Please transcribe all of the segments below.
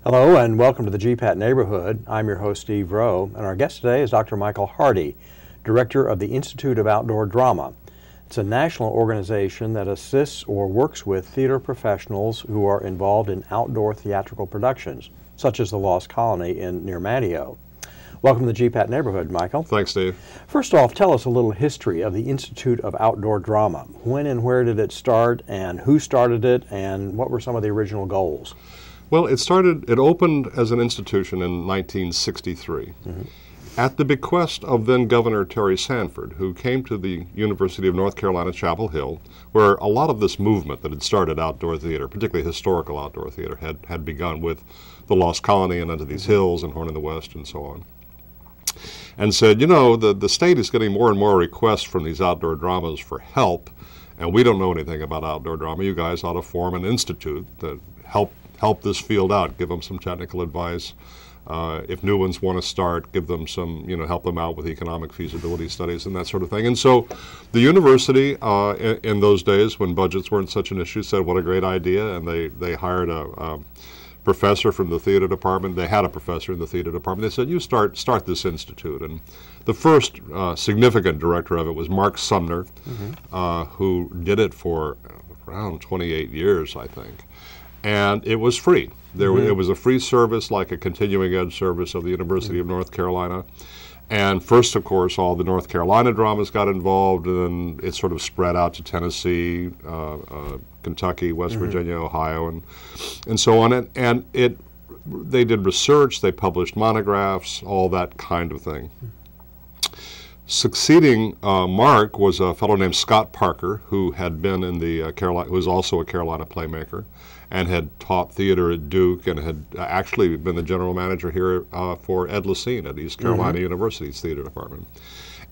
Hello and welcome to the GPAT Neighborhood. I'm your host, Steve Rowe, and our guest today is Dr. Michael Hardy, Director of the Institute of Outdoor Drama. It's a national organization that assists or works with theater professionals who are involved in outdoor theatrical productions, such as The Lost Colony near Matteo. Welcome to the GPAT Neighborhood, Michael. Thanks, Steve. First off, tell us a little history of the Institute of Outdoor Drama. When and where did it start, and who started it, and what were some of the original goals? Well, it opened as an institution in 1963 at the bequest of then Governor Terry Sanford, who came to the University of North Carolina, Chapel Hill, where a lot of this movement that had started outdoor theater, particularly historical outdoor theater, had begun with The Lost Colony and Under These Hills and Horn in the West and so on. And said, you know, the state is getting more and more requests from these outdoor dramas for help, and we don't know anything about outdoor drama. You guys ought to form an institute that help this field out, give them some technical advice. If new ones want to start, give them some, help them out with economic feasibility studies and that sort of thing. And so the university, in those days when budgets weren't such an issue, said, what a great idea, and they hired a professor from the theater department. They had a professor in the theater department. They said, you start this institute. And the first significant director of it was Mark Sumner, who did it for around 28 years, I think. And it was free. It was a free service, like a continuing ed service of the University of North Carolina. And first, of course, all the North Carolina dramas got involved, and then it sort of spread out to Tennessee, Kentucky, West Virginia, Ohio, and so on. And they did research, they published monographs, all that kind of thing. Succeeding Mark was a fellow named Scott Parker, who had been in the who was also a Carolina playmaker, and had taught theater at Duke, and had actually been the general manager here for Ed Lacine at East Carolina University's theater department,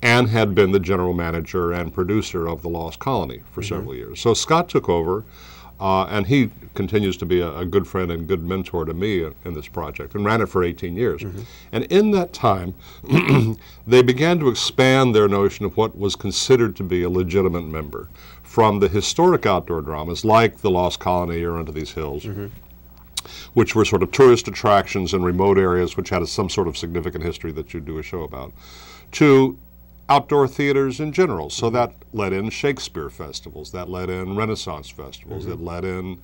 and had been the general manager and producer of The Lost Colony for several years. So Scott took over, and he continues to be a good friend and good mentor to me in this project, and ran it for 18 years. And in that time, they began to expand their notion of what was considered to be a legitimate member, from the historic outdoor dramas like The Lost Colony or Under These Hills, which were sort of tourist attractions in remote areas which had some sort of significant history that you'd do a show about, to outdoor theaters in general. So that led in Shakespeare festivals, that led in Renaissance festivals, it led in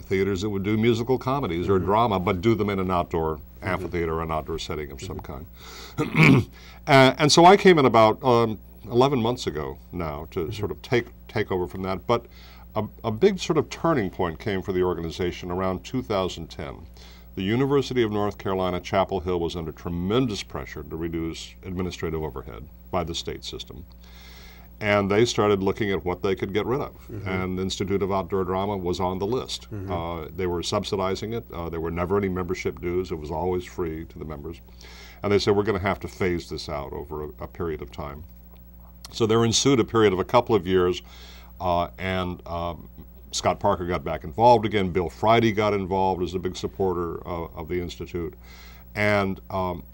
theaters that would do musical comedies or drama, but do them in an outdoor amphitheater or an outdoor setting of some kind. And so I came in about 11 months ago now to sort of take over from that. But a big sort of turning point came for the organization around 2010. The University of North Carolina, Chapel Hill was under tremendous pressure to reduce administrative overhead by the state system. And they started looking at what they could get rid of. And the Institute of Outdoor Drama was on the list. They were subsidizing it. There were never any membership dues. It was always free to the members. And they said, we're going to have to phase this out over a period of time. So there ensued a period of a couple of years, and Scott Parker got back involved again. Bill Friday got involved as a big supporter of the Institute, and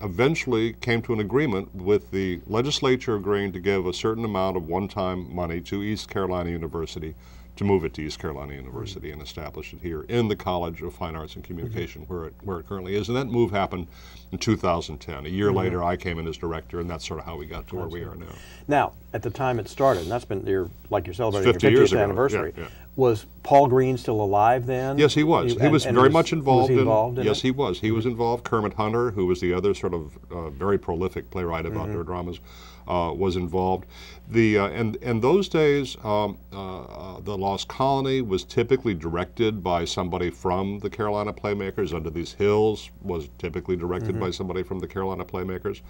eventually came to an agreement with the legislature agreeing to give a certain amount of one-time money to East Carolina University to move it to East Carolina University and establish it here in the College of Fine Arts and Communication, where it currently is. And that move happened in 2010. A year later, I came in as director, and that's sort of how we got to where we are now. Now, at the time it started, and that's been like you're celebrating your 50th anniversary. Yeah. Was Paul Green still alive then? Yes, he was. He was very much involved. Was he involved in yes, it? he was. He was involved. Kermit Hunter, who was the other sort of very prolific playwright of outdoor dramas, was involved. In those days, The Lost Colony was typically directed by somebody from the Carolina Playmakers. Under These Hills was typically directed by somebody from the Carolina Playmakers.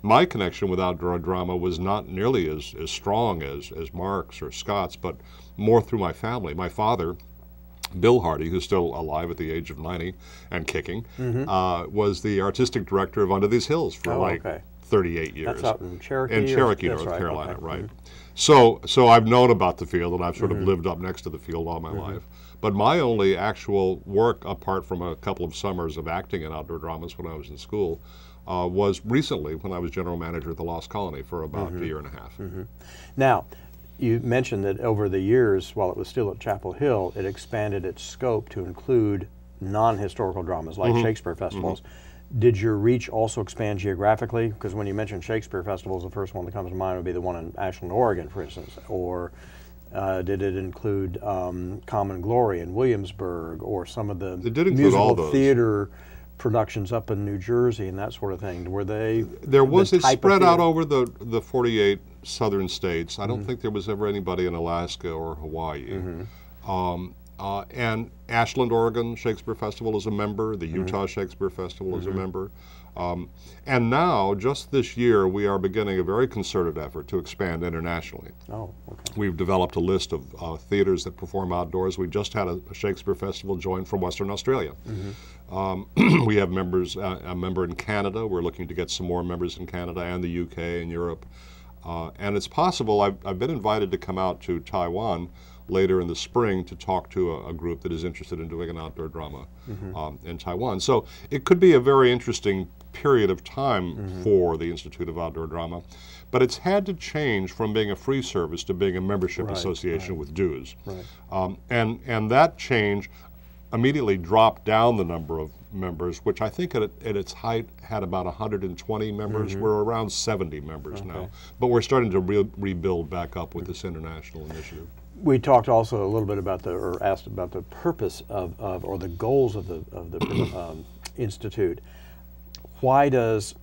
My connection with outdoor drama was not nearly as strong as Mark's or Scott's, but more through my family. My father, Bill Hardy, who's still alive at the age of 90 and kicking, was the artistic director of Under These Hills for 38 years. That's out in Cherokee? In Cherokee, North Carolina, right. So I've known about the field, and I've sort of lived up next to the field all my life. But my only actual work, apart from a couple of summers of acting in outdoor dramas when I was in school, was recently when I was general manager at The Lost Colony for about a year and a half. Now, you mentioned that over the years, while it was still at Chapel Hill, it expanded its scope to include non-historical dramas like Shakespeare festivals. Did your reach also expand geographically? Because when you mention Shakespeare festivals, the first one that comes to mind would be the one in Ashland, Oregon, for instance. Or did it include Common Glory in Williamsburg, or some of the It did include musical all those. theater productions up in New Jersey and that sort of thing? Were they? There was, it type of spread out theater? over the 48 southern states. I don't think there was ever anybody in Alaska or Hawaii. And Ashland, Oregon Shakespeare Festival is a member. The Utah Shakespeare Festival is a member. And now, just this year, we are beginning a very concerted effort to expand internationally. Oh, okay. We've developed a list of theaters that perform outdoors. We just had a Shakespeare Festival join from Western Australia. We have members, a member in Canada. We're looking to get some more members in Canada and the UK and Europe. And it's possible, I've been invited to come out to Taiwan later in the spring to talk to a group that is interested in doing an outdoor drama in Taiwan. So it could be a very interesting period of time for the Institute of Outdoor Drama, but it's had to change from being a free service to being a membership association with dues. And that change immediately dropped down the number of members, which I think at its height had about 120 members. We're around 70 members now, but we're starting to rebuild back up with this international initiative. We talked also a little bit about or asked about the purpose of or the goals of the institute. Why does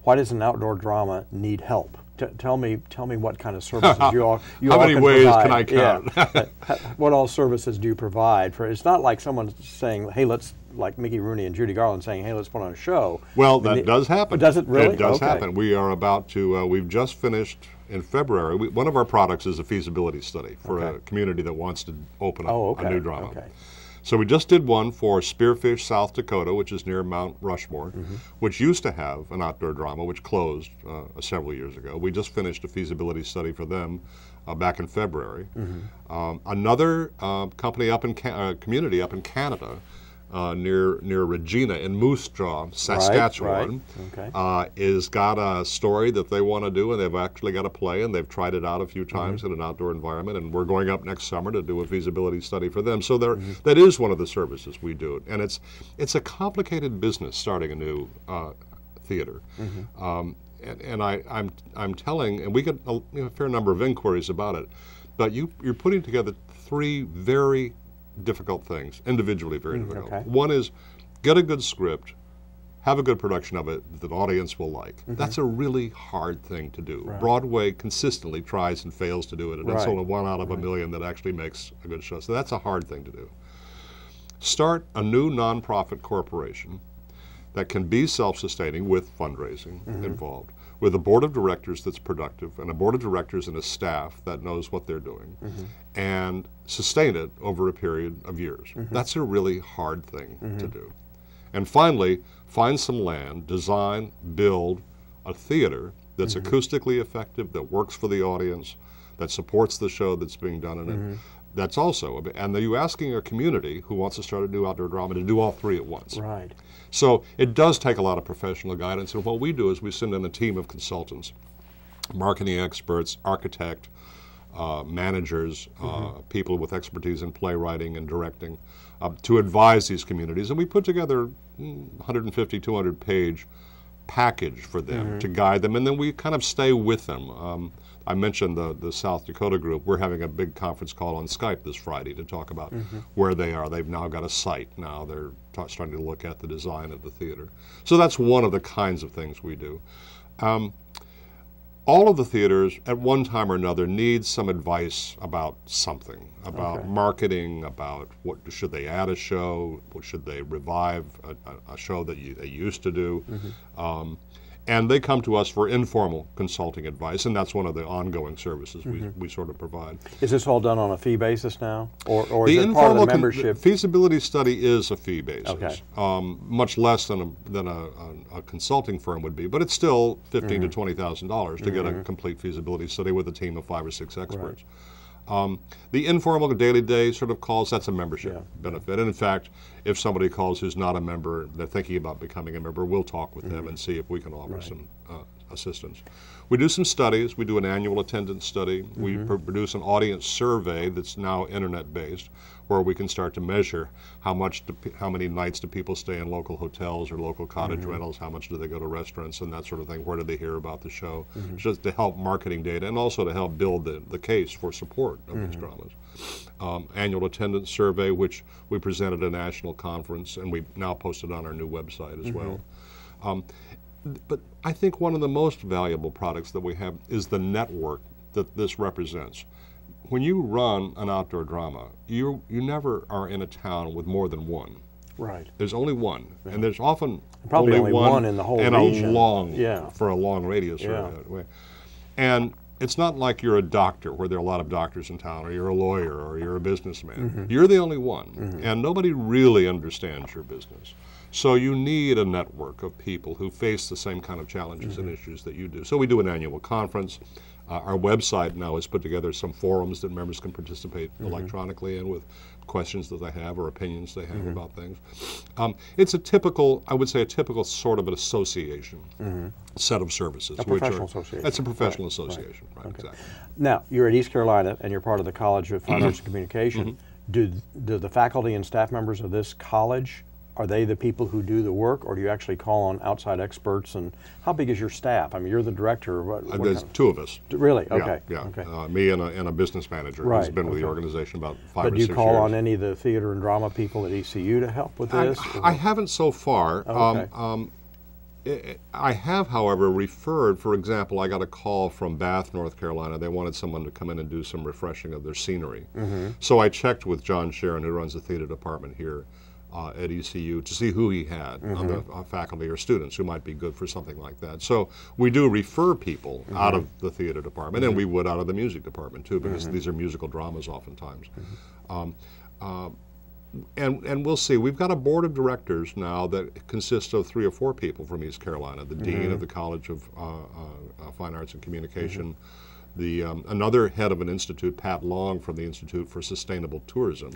an outdoor drama need help? Tell me what kind of services you all How many can ways provide. can I count? Yeah. What all services do you provide for? It's not like someone saying, "Hey, let's," like Mickey Rooney and Judy Garland saying, "Hey, let's put on a show." Well, that does happen. Does it really? It does Okay. happen. We are about to. We've just finished in February. One of our products is a feasibility study for a community that wants to open up a new drama. Okay. So we just did one for Spearfish, South Dakota, which is near Mount Rushmore, which used to have an outdoor drama, which closed several years ago. We just finished a feasibility study for them back in February. Another company up in community up in Canada, near Regina in Moose Jaw, Saskatchewan, is got a story that they want to do, and they've actually got a play, and they've tried it out a few times in an outdoor environment, and we're going up next summer to do a feasibility study for them. So that is one of the services we do, and it's a complicated business starting a new theater. And I'm telling, and we get a fair number of inquiries about it, but you're putting together three very difficult things, individually very difficult. One is get a good script, have a good production of it that the audience will like. That's a really hard thing to do. Broadway consistently tries and fails to do it, and it's only one out of a million that actually makes a good show. So that's a hard thing to do. Start a new nonprofit corporation that can be self-sustaining with fundraising involved, with a board of directors that's productive, and a board of directors and a staff that knows what they're doing, and sustain it over a period of years. That's a really hard thing to do. And finally, find some land, design, build a theater that's acoustically effective, that works for the audience, that supports the show that's being done in it. That's also, and are you asking a community who wants to start a new outdoor drama to do all three at once? Right. So it does take a lot of professional guidance, and what we do is we send in a team of consultants, marketing experts, architect, managers, people with expertise in playwriting and directing, to advise these communities. And we put together 150, 200 page package for them to guide them, and then we kind of stay with them. I mentioned the South Dakota group. We're having a big conference call on Skype this Friday to talk about where they are. They've now got a site. Now they're starting to look at the design of the theater. So that's one of the kinds of things we do. All of the theaters, at one time or another, need some advice about something, about marketing, about what should they add a show, what should they revive a show that they used to do. And they come to us for informal consulting advice, and that's one of the ongoing services we sort of provide. Is this all done on a fee basis now, or is it part of the membership? Feasibility study is a fee basis, much less than a consulting firm would be, but it's still $15,000 to $20,000 to get a complete feasibility study with a team of 5 or 6 experts. The informal day-to-day sort of calls, that's a membership benefit. And in fact, if somebody calls who's not a member, they're thinking about becoming a member, we'll talk with them and see if we can offer assistants. We do some studies. We do an annual attendance study. We produce an audience survey that's now internet-based, where we can start to measure how many nights do people stay in local hotels or local cottage rentals, how much do they go to restaurants and that sort of thing, where do they hear about the show, just to help marketing data and also to help build the case for support of these dramas. Annual attendance survey, which we presented at a national conference, and we now posted on our new website as well. But I think one of the most valuable products that we have is the network that this represents. When you run an outdoor drama, you never are in a town with more than one. Right. There's only one, and there's often probably only one in the whole region. For a long radius. And it's not like you're a doctor, where there are a lot of doctors in town, or you're a lawyer, or you're a businessman. You're the only one, and nobody really understands your business. So you need a network of people who face the same kind of challenges and issues that you do. So we do an annual conference. Our website now has put together some forums that members can participate electronically in with questions that they have or opinions they have about things. It's a typical, I would say, a typical sort of an association set of services. A professional association. It's a professional association, right, exactly. Now, you're at East Carolina and you're part of the College of Fine Arts and Communication. Do the faculty and staff members of this college, are they the people who do the work, or do you actually call on outside experts? And how big is your staff? I mean, you're the director. What There's two of us. Really? Okay. Yeah. Okay. Me and a business manager who's been with the organization about 5 or 6 years. But do you call on any of the theater and drama people at ECU to help with this? I haven't so far. I have, however, referred, for example, I got a call from Bath, North Carolina. They wanted someone to come in and do some refreshing of their scenery. So I checked with John Sharon, who runs the theater department here at ECU, to see who he had on the faculty or students who might be good for something like that. So we do refer people out of the theater department, and we would out of the music department too, because these are musical dramas oftentimes. And we'll see. We've got a board of directors now that consists of 3 or 4 people from East Carolina. The dean of the College of Fine Arts and Communication, another head of an institute, Pat Long from the Institute for Sustainable Tourism,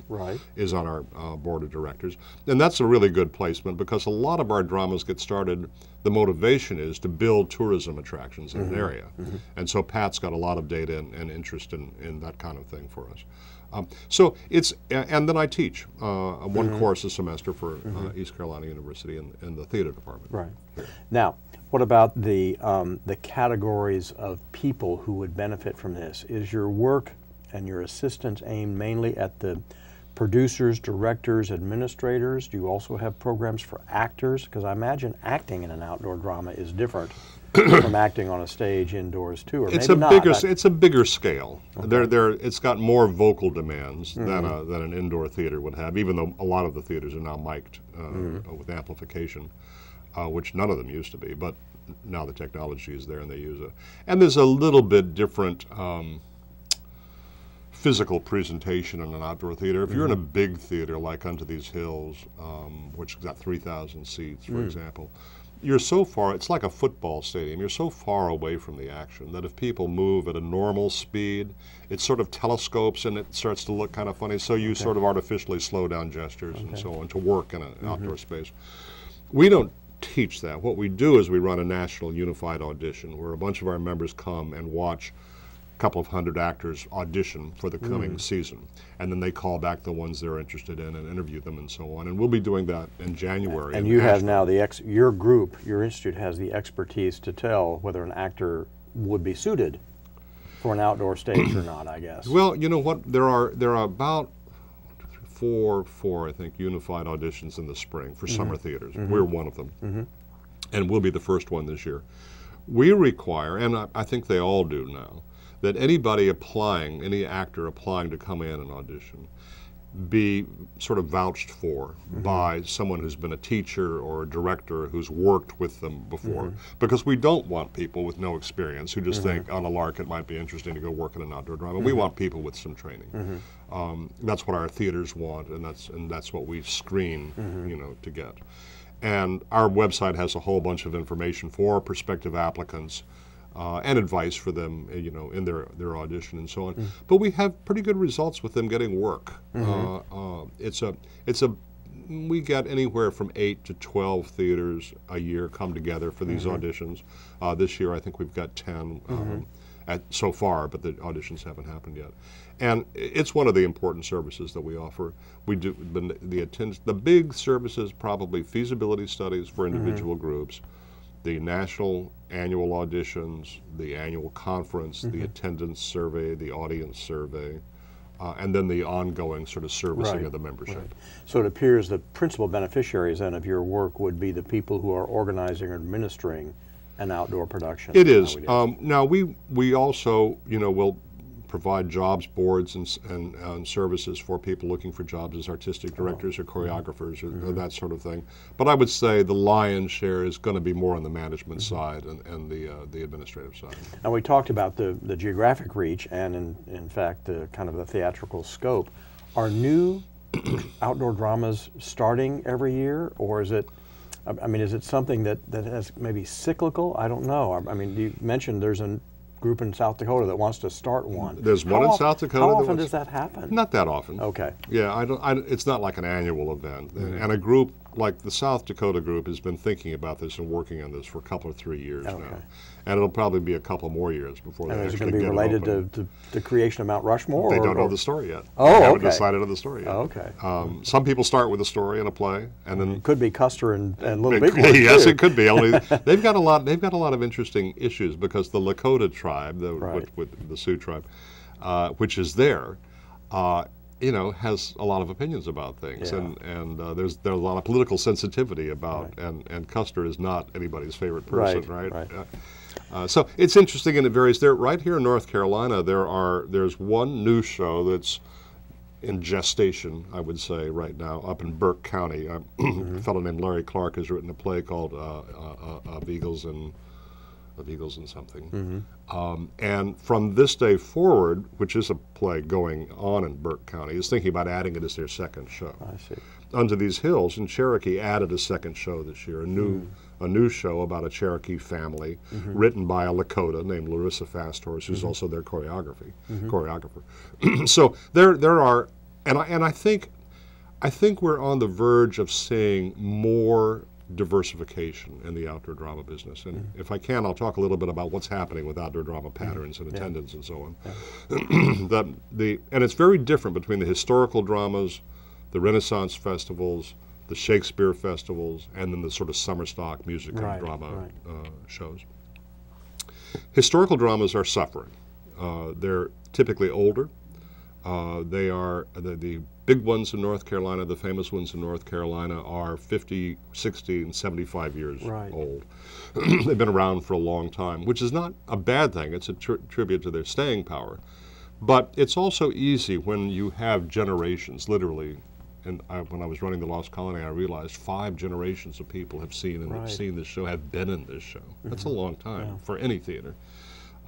is on our board of directors. And that's a really good placement, because a lot of our dramas get started, the motivation is to build tourism attractions in an area. And so Pat's got a lot of data and interest in that kind of thing for us. So it's, and then I teach one course a semester for East Carolina University in the theater department. Right. Now, what about the categories of people who would benefit from this? Is your work and your assistance aimed mainly at the producers, directors, administrators? Do you also have programs for actors? Because I imagine acting in an outdoor drama is different from acting on a stage indoors too, or it's maybe not. It's a bigger scale. It's got more vocal demands than an indoor theater would have, even though a lot of the theaters are now mic'd with amplification, which none of them used to be, but now the technology is there and they use it. And there's a little bit different physical presentation in an outdoor theater. If you're in a big theater like Unto These Hills, which has got 3,000 seats, for example, you're so far, it's like a football stadium, you're so far away from the action that if people move at a normal speed, it sort of telescopes and it starts to look kind of funny, so you sort of artificially slow down gestures and so on to work in an outdoor space. We don't teach that. What we do is we run a national unified audition where a bunch of our members come and watch a couple of hundred actors audition for the coming season, and then they call back the ones they're interested in and interview them and so on. And we'll be doing that in January. And you have now your group, your institute has the expertise to tell whether an actor would be suited for an outdoor stage or not, I guess. Well, you know what? There are about four, I think, unified auditions in the spring for summer theaters. We're one of them, and we'll be the first one this year. We require, and I think they all do now, that anybody applying, any actor applying to come in and audition, be sort of vouched for by someone who's been a teacher or a director who's worked with them before. Because we don't want people with no experience who just think on a lark it might be interesting to go work in an outdoor drama. We want people with some training. That's what our theaters want, and that's what we screen, you know, to get. And our website has a whole bunch of information for prospective applicants and advice for them, you know, in their audition and so on. But we have pretty good results with them getting work. It's a we get anywhere from 8 to 12 theaters a year come together for these auditions. This year, I think we've got 10 so far, but the auditions haven't happened yet. And it's one of the important services that we offer. We do the big services, probably feasibility studies for individual groups, the national annual auditions, the annual conference, the attendance survey, the audience survey, and then the ongoing sort of servicing of the membership. Right. So it appears the principal beneficiaries then of your work would be the people who are organizing or administering an outdoor production. It is. Now we also, will provide jobs boards and services for people looking for jobs as artistic directors or choreographers or that sort of thing. But I would say the lion's share is going to be more on the management side and the administrative side. And we talked about the geographic reach and in fact the kind of the theatrical scope. Are new outdoor dramas starting every year, or is it? I mean, is it something that has maybe cyclical? I don't know. I mean, you mentioned there's a group in South Dakota that wants to start one. There's one in South Dakota. How often does that happen? Not that often. Okay. Yeah, it's not like an annual event. And a group like the South Dakota group has been thinking about this and working on this for a couple or 3 years now. And it'll probably be a couple more years before they actually get it open. And is it going to be related to the creation of Mount Rushmore? They don't know the story yet. Oh, they okay. haven't decided on the story yet. Oh, okay. Some people start with a story and a play, and then it could be Custer and Little Big Ones. Yes, too. it could be. Only they've got a lot of interesting issues because the Lakota tribe, with the Sioux tribe, which is there. Has a lot of opinions about things, and there's a lot of political sensitivity about, and Custer is not anybody's favorite person, right? So it's interesting, and it varies. There, right here in North Carolina, there's one new show that's in gestation, I would say, right now, up in Burke County. A fellow named Larry Clark has written a play called Of Eagles and something. And from this day forward, which is a play going on in Burke County, is thinking about adding it as their second show. I see. Under These Hills in Cherokee added a second show this year, a new show about a Cherokee family, written by a Lakota named Larissa Fasthorse, who's also their choreographer. So there are, and I think we're on the verge of seeing more diversification in the outdoor drama business. And if I can, I'll talk a little bit about what's happening with outdoor drama patterns and attendance and so on. And it's very different between the historical dramas, the Renaissance festivals, the Shakespeare festivals, and then the sort of summer stock music and drama shows. Historical dramas are suffering. They're typically older. They are the big ones in North Carolina, the famous ones in North Carolina, are 50, 60, and 75 years old. They've been around for a long time, which is not a bad thing. It's a tribute to their staying power. But it's also easy when you have generations, literally. And when I was running the Lost Colony, I realized 5 generations of people have seen this show, have been in this show. That's a long time for any theater.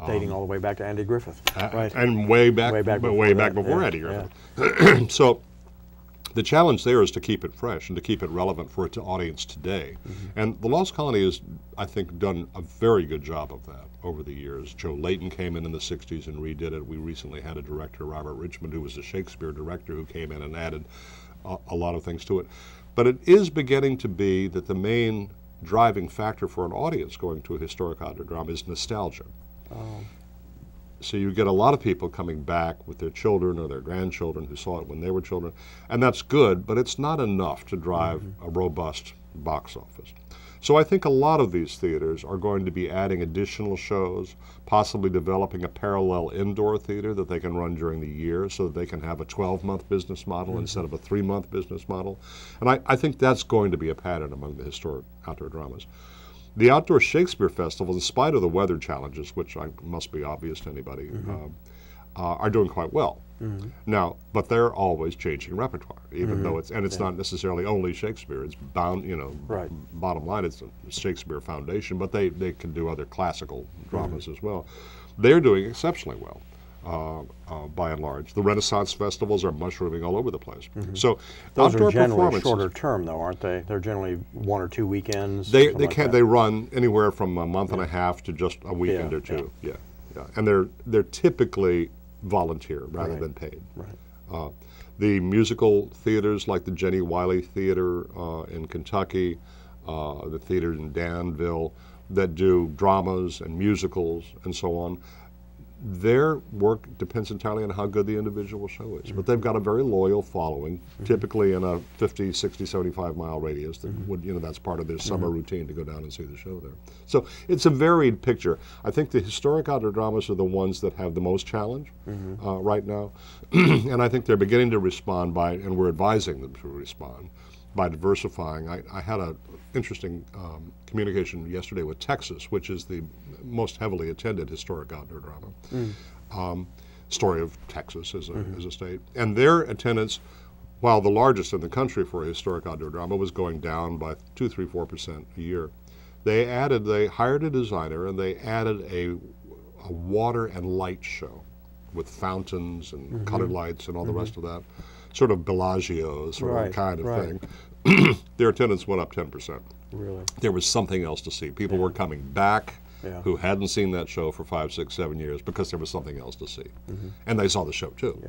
Dating all the way back to Andy Griffith. And way back before Andy Griffith. So the challenge there is to keep it fresh and to keep it relevant for its audience today. And the Lost Colony has, I think, done a very good job of that over the years. Joe Layton came in the 60s and redid it. We recently had a director, Robert Richmond, who was a Shakespeare director, who came in and added a lot of things to it. But it is beginning to be that the main driving factor for an audience going to a historic outdoor drama is nostalgia. So you get a lot of people coming back with their children or their grandchildren who saw it when they were children, and that's good, but it's not enough to drive a robust box office. So I think a lot of these theaters are going to be adding additional shows, possibly developing a parallel indoor theater that they can run during the year so that they can have a 12-month business model instead of a 3-month business model. And I think that's going to be a pattern among the historic outdoor dramas. The Outdoor Shakespeare Festival, in spite of the weather challenges, which must be obvious to anybody, are doing quite well. Now, but they're always changing repertoire, even though it's not necessarily only Shakespeare. It's bound, bottom line, it's a Shakespeare foundation, but they can do other classical dramas as well. They're doing exceptionally well. By and large, the Renaissance festivals are mushrooming all over the place. So those outdoor are generally performances, shorter term, though, aren't they? They're generally 1 or 2 weekends. They run anywhere from a month and a half to just a weekend or two. And they're typically volunteer rather than paid. The musical theaters like the Jenny Wiley Theater in Kentucky, the theater in Danville that do dramas and musicals and so on, their work depends entirely on how good the individual show is. But they've got a very loyal following, typically in a 50, 60, 75-mile radius. That would, that's part of their summer routine to go down and see the show there. So it's a varied picture. I think the historic outdoor dramas are the ones that have the most challenge right now. And I think they're beginning to respond and we're advising them to respond by diversifying. I had an interesting communication yesterday with Texas, which is the most heavily attended historic outdoor drama. Story of Texas as a state. And their attendance, while the largest in the country for a historic outdoor drama, was going down by 2, 3, 4% a year. They hired a designer and they added a water and light show with fountains and colored lights and all the rest of that. Sort of Bellagio sort of kind of thing. Their attendance went up 10%. Really? There was something else to see. People were coming back who hadn't seen that show for 5, 6, 7 years because there was something else to see. And they saw the show too.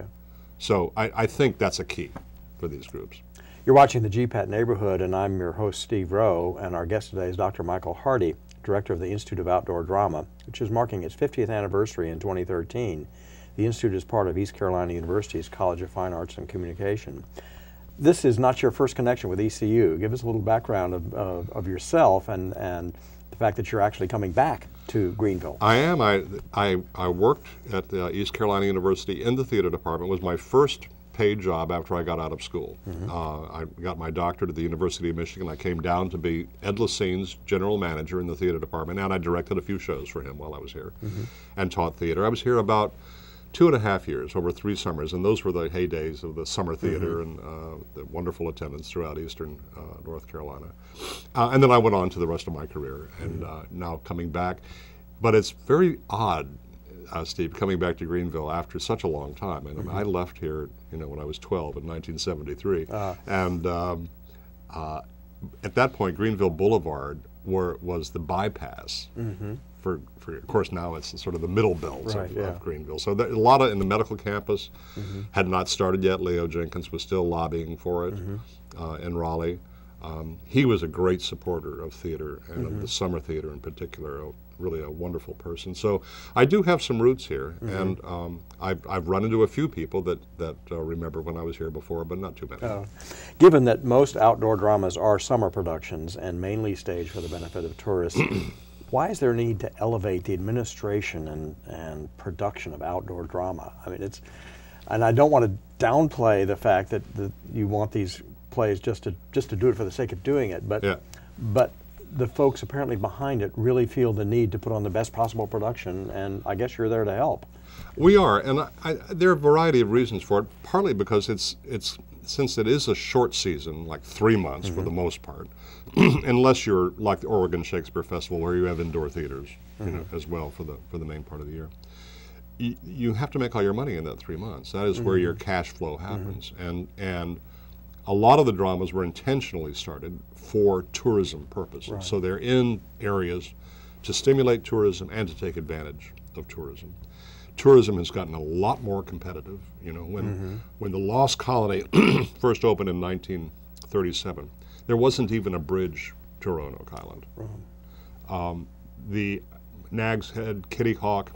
So I think that's a key for these groups. You're watching the GPAT Neighborhood, and I'm your host, Steve Rowe, and our guest today is Dr. Michael Hardy, Director of the Institute of Outdoor Drama, which is marking its 50th anniversary in 2013. The Institute is part of East Carolina University's College of Fine Arts and Communication. This is not your first connection with ECU. Give us a little background of yourself and the fact that you're actually coming back to Greenville. I am. I worked at East Carolina University in the theater department. It was my first paid job after I got out of school. I got my doctorate at the University of Michigan. I came down to be Ed Lassine's general manager in the theater department, and I directed a few shows for him while I was here and taught theater. I was here about 2.5 years, over 3 summers, and those were the heydays of the summer theater and the wonderful attendance throughout eastern North Carolina. And then I went on to the rest of my career, and now coming back. But it's very odd, Steve, coming back to Greenville after such a long time. And I left here, when I was 12 in 1973, and at that point, Greenville Boulevard was the bypass. For, of course, now it's sort of the middle belt of Greenville. So a lot in the medical campus had not started yet. Leo Jenkins was still lobbying for it in Raleigh. He was a great supporter of theater and of the summer theater in particular, really a wonderful person. So I do have some roots here, and I've run into a few people that remember when I was here before, but not too many. Given that most outdoor dramas are summer productions and mainly staged for the benefit of tourists, why is there a need to elevate the administration and production of outdoor drama? I mean, and I don't want to downplay the fact that you want these plays just to do it for the sake of doing it, but the folks apparently behind it really feel the need to put on the best possible production, and I guess you're there to help. We are, and there are a variety of reasons for it. Partly because it's since it is a short season, like 3 months for the most part, unless you're like the Oregon Shakespeare Festival where you have indoor theaters, as well for the main part of the year. You have to make all your money in that 3 months. That is where your cash flow happens, and a lot of the dramas were intentionally started for tourism purposes. So they're in areas to stimulate tourism and to take advantage of tourism. Tourism has gotten a lot more competitive. When the Lost Colony first opened in 1937, there wasn't even a bridge to Roanoke Island. The Nag's Head, Kitty Hawk,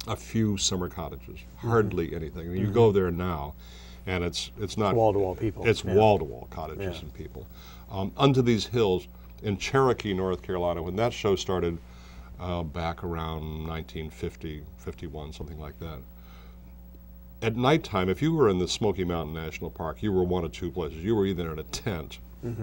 a few summer cottages, hardly anything. You go there now, and it's not wall-to-wall people. It's wall-to-wall cottages and people. Unto These Hills in Cherokee, North Carolina, when that show started back around 1950, 51, something like that. At nighttime, if you were in the Smoky Mountain National Park, you were one of two places. You were either in a tent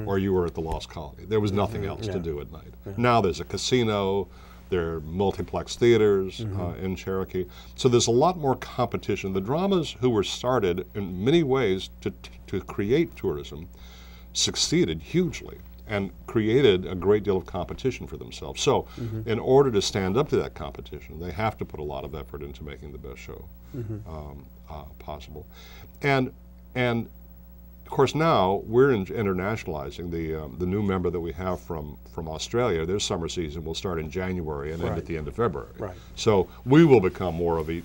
or you were at the Lost Colony. There was nothing else to do at night. Now there's a casino, there are multiplex theaters in Cherokee. So there's a lot more competition. The dramas who were started in many ways to create tourism succeeded hugely and created a great deal of competition for themselves. So in order to stand up to that competition, they have to put a lot of effort into making the best show possible. And of course, now we're internationalizing. The new member that we have from Australia, their summer season will start in January and end at the end of February. Right. So we will become more of a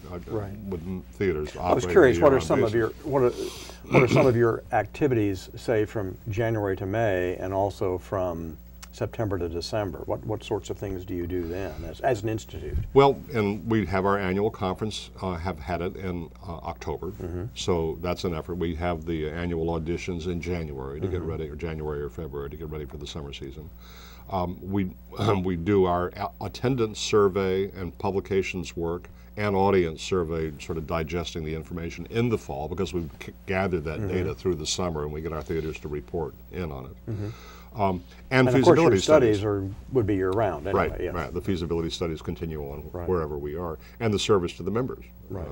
with theaters. I was curious, what are some of your activities, say from January to May, and also from September to December? What sorts of things do you do then as an institute? Well, and we have our annual conference, have had it in October, so that's an effort. We have the annual auditions in January to get ready, or January or February to get ready for the summer season. We do our attendance survey and publications work and audience survey, sort of digesting the information in the fall, because we've gathered that data through the summer, and we get our theaters to report in on it. And of feasibility course your studies would be year-round anyway. Right, yes. right. The feasibility studies continue on wherever we are, and the service to the members. Right.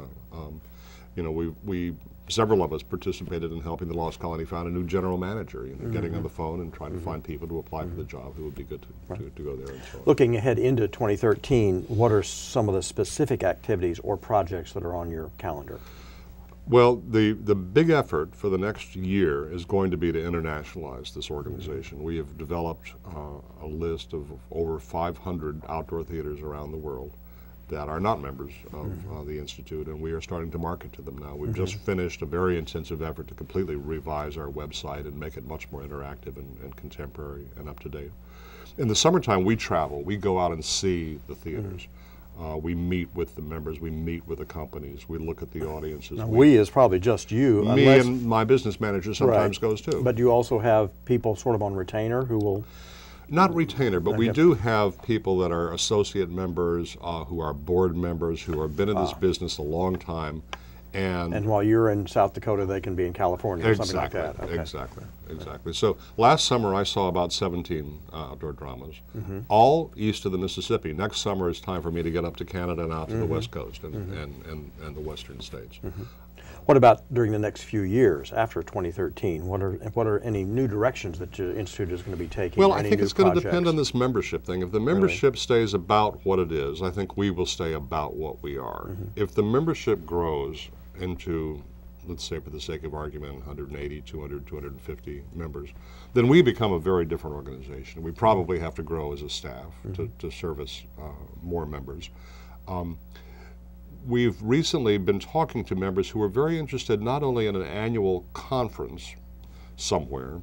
You know, several of us participated in helping the Lost Colony find a new general manager. You know, getting on the phone and trying to find people to apply for the job who would be good to go there and so on. Looking ahead into 2013, what are some of the specific activities or projects that are on your calendar? Well, the big effort for the next year is going to be to internationalize this organization. We have developed a list of over 500 outdoor theaters around the world that are not members of the Institute, and we are starting to market to them now. We've just finished a very intensive effort to completely revise our website and make it much more interactive and contemporary and up to date. In the summertime, we travel. We go out and see the theaters. We meet with the members, we meet with the companies, we look at the audiences. Now, we is probably just you. Me and my business manager sometimes goes too. But you also have people sort of on retainer who will... Not retainer, but we do have people that are associate members, who are board members, who have been in this business a long time. And while you're in South Dakota, they can be in California or something like that. Okay. Exactly. So last summer I saw about 17 outdoor dramas, all east of the Mississippi. Next summer it's time for me to get up to Canada and out to the West Coast and the western states. What about during the next few years after 2013? What are any new directions that the Institute is going to be taking? Well, I think it's going to depend on this membership thing. If the membership stays about what it is, I think we will stay about what we are. If the membership grows into, let's say for the sake of argument, 180, 200, 250 members, then we become a very different organization. We probably have to grow as a staff to service more members. We've recently been talking to members who are very interested not only in an annual conference somewhere,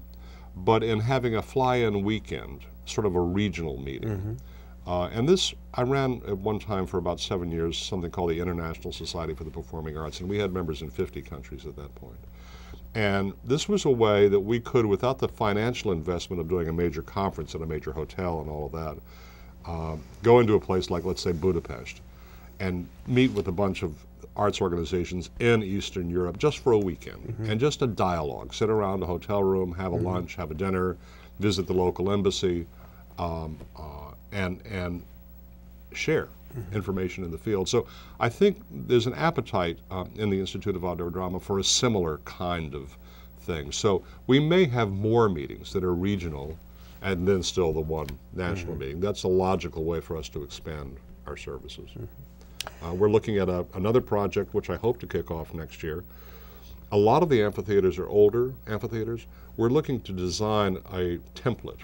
but in having a fly-in weekend, sort of a regional meeting. And this, I ran at one time for about 7 years, something called the International Society for the Performing Arts, and we had members in 50 countries at that point. And this was a way that we could, without the financial investment of doing a major conference in a major hotel and all of that, go into a place like, let's say, Budapest, and meet with a bunch of arts organizations in Eastern Europe just for a weekend, and just a dialogue. Sit around a hotel room, have a lunch, have a dinner, visit the local embassy, and share information in the field. So I think there's an appetite in the Institute of Outdoor Drama for a similar kind of thing. So we may have more meetings that are regional and then still the one national meeting. That's a logical way for us to expand our services. We're looking at another project which I hope to kick off next year. A lot of the amphitheaters are older amphitheaters. We're looking to design a template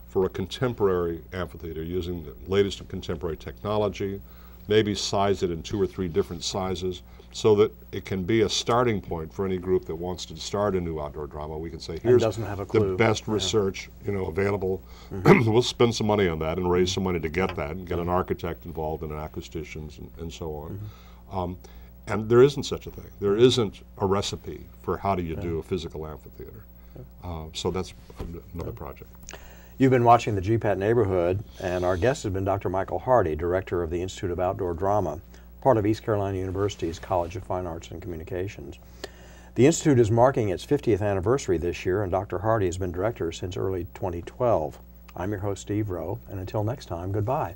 for a contemporary amphitheater using the latest of contemporary technology, maybe size it in 2 or 3 different sizes so that it can be a starting point for any group that wants to start a new outdoor drama. We can say, here's the best research available. We'll spend some money on that and raise some money to get that and get an architect involved and acousticians and so on. And there isn't such a thing. There isn't a recipe for how do you do a physical amphitheater. So that's another project. You've been watching the GPAT Neighborhood, and our guest has been Dr. Michael Hardy, Director of the Institute of Outdoor Drama, part of East Carolina University's College of Fine Arts and Communications. The Institute is marking its 50th anniversary this year, and Dr. Hardy has been director since early 2012. I'm your host, Steve Rowe, and until next time, goodbye.